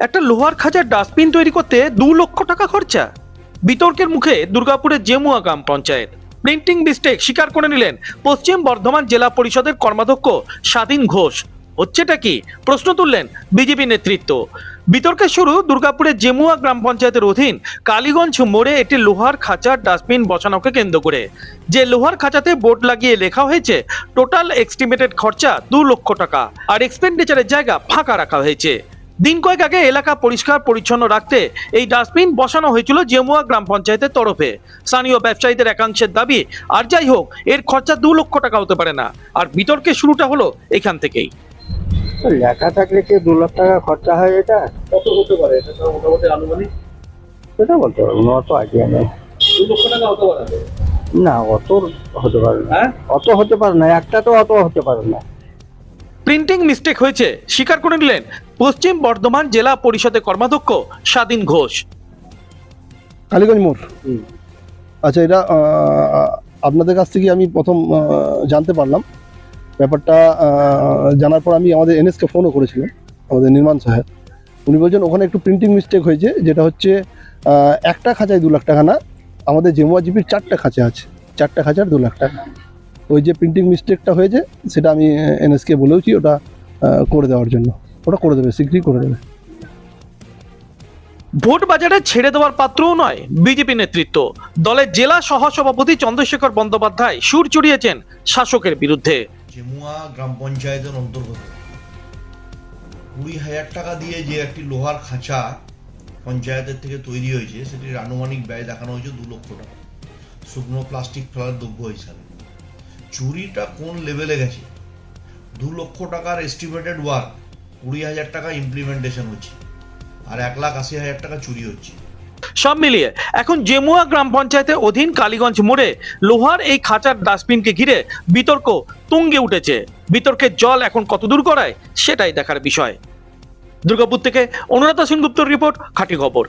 একটা লোহার খাঁচার ডাস্টবিন তৈরি করতে 2 লক্ষ টাকা খরচা। বিতর্কের মুখে দুর্গাপুরের জেমুয়া গ্রাম পঞ্চায়েত। প্রিন্টিং মিস্টেক স্বীকার করে নিলেন পশ্চিম বর্ধমান জেলা পরিষদের কর্মাধ্যক্ষ স্বাধীন ঘোষ। হচ্ছেটা কি, প্রশ্ন তুললেন বিজেপি নেতৃত্ব। বিতর্কের শুরু দুর্গাপুরের জেমুয়া গ্রাম পঞ্চায়েতের অধীন কালীগঞ্জ মোড়ে একটি লোহার খাঁচার ডাস্টবিন বসানোকে কেন্দ্র করে। যে লোহার খাঁচাতে বোর্ড লাগিয়ে লেখা হয়েছে টোটাল এস্টিমেটেড খরচা 2 লক্ষ টাকা, আর এক্সপেন্ডিচারের জায়গা ফাঁকা রাখা হয়েছে। দিন কয়েক আগে এলাকা পরিষ্কার পরিচ্ছন্ন রাখতে এই ডাস্টবিন বসানো হয়েছিল জেমুয়া গ্রাম পঞ্চায়েতের তরফে। স্থানীয় ব্যবসায়ীদের একাংশের দাবি, আর যাই হোক, এর খরচা 2 লক্ষ টাকা হতে পারে না। আর বিতর্কের শুরুটা হলো এখান থেকেই। লেখা থাকলে কি 2 লাখ টাকা খরচা হয়? এটা কত হতে পারে? এটা তো মোটামুটি আনুমানিক সেটা বলতে পারবো না, অত আইডিয়া নেই। 2 লক্ষ টাকা হতে পারে না, অত হতে পারে না। হ্যাঁ, অত হতে পারে না, একটা তো অত হতে পারে না। প্রিন্টিং মিস্টেক হয়েছে স্বীকার করে নিলেন পশ্চিম বর্ধমান জেলা পরিষদের কর্মাধ্যক্ষ স্বাধীন ঘোষ। কালীগঞ্জ মোড়। আচ্ছা, এটা আপনাদের কাছ থেকে আমি প্রথম জানতে পারলাম ব্যাপারটা। জানার পর আমি আমাদের এনএসকে ফোনও করেছিলাম, আমাদের নির্মাণ সাহেব। উনি বলছেন ওখানে একটু প্রিন্টিং মিস্টেক হয়েছে, যেটা হচ্ছে একটা খাঁচায় 2 লাখ টাকা না, আমাদের জেমুয়া জিপির 4টে খাঁচা আছে, 4টে খাঁচার 2 লাখ টাকা। ওই যে প্রিন্টিং মিস্টেকটা হয়েছে সেটা আমি এনএসকে বলেওছি, ওটা করে দেওয়ার জন্য। ওটা করে দেবে, শীঘ্রই করে দেবে। ভোট বাজারে ছেড়ে দেওয়ার পাত্রও নয় বিজেপি নেতৃত্ব। দলের জেলা সহসভাপতি চন্দ্রশেখর বন্দ্যোপাধ্যায় সুর চড়িয়েছেন শাসকের বিরুদ্ধে। জেমুয়া গ্রাম পঞ্চায়েতের অন্তর্গত 20,000 টাকা দিয়ে যে একটি লোহার খাঁচা পঞ্চায়েতের থেকে তৈরি হয়েছে, সেটির আনুমানিক ব্যয় দেখানো হয়েছে 2 লক্ষ টাকা, শুকনো প্লাস্টিক ফেলার দ্রব্য হিসাবে। চুরিটা কোন লেভেলে গেছে? 2 লক্ষ টাকার এস্টিমেটেড ওয়ার্ক, 20,000 টাকা ইমপ্লিমেন্টেশন হচ্ছে, আর 1,80,000 টাকা চুরি হচ্ছে। সব মিলিয়ে এখন জেমুয়া গ্রাম পঞ্চায়েতের অধীন কালীগঞ্জ মোড়ে লোহার এই খাঁচার ডাস্টবিনকে ঘিরে বিতর্ক তুঙ্গে উঠেছে। বিতর্কের জল এখন কত দূর গড়ায় সেটাই দেখার বিষয়। দুর্গাপুর থেকে অনুরাধা সেনগুপ্তর রিপোর্ট, খাঁটি খবর।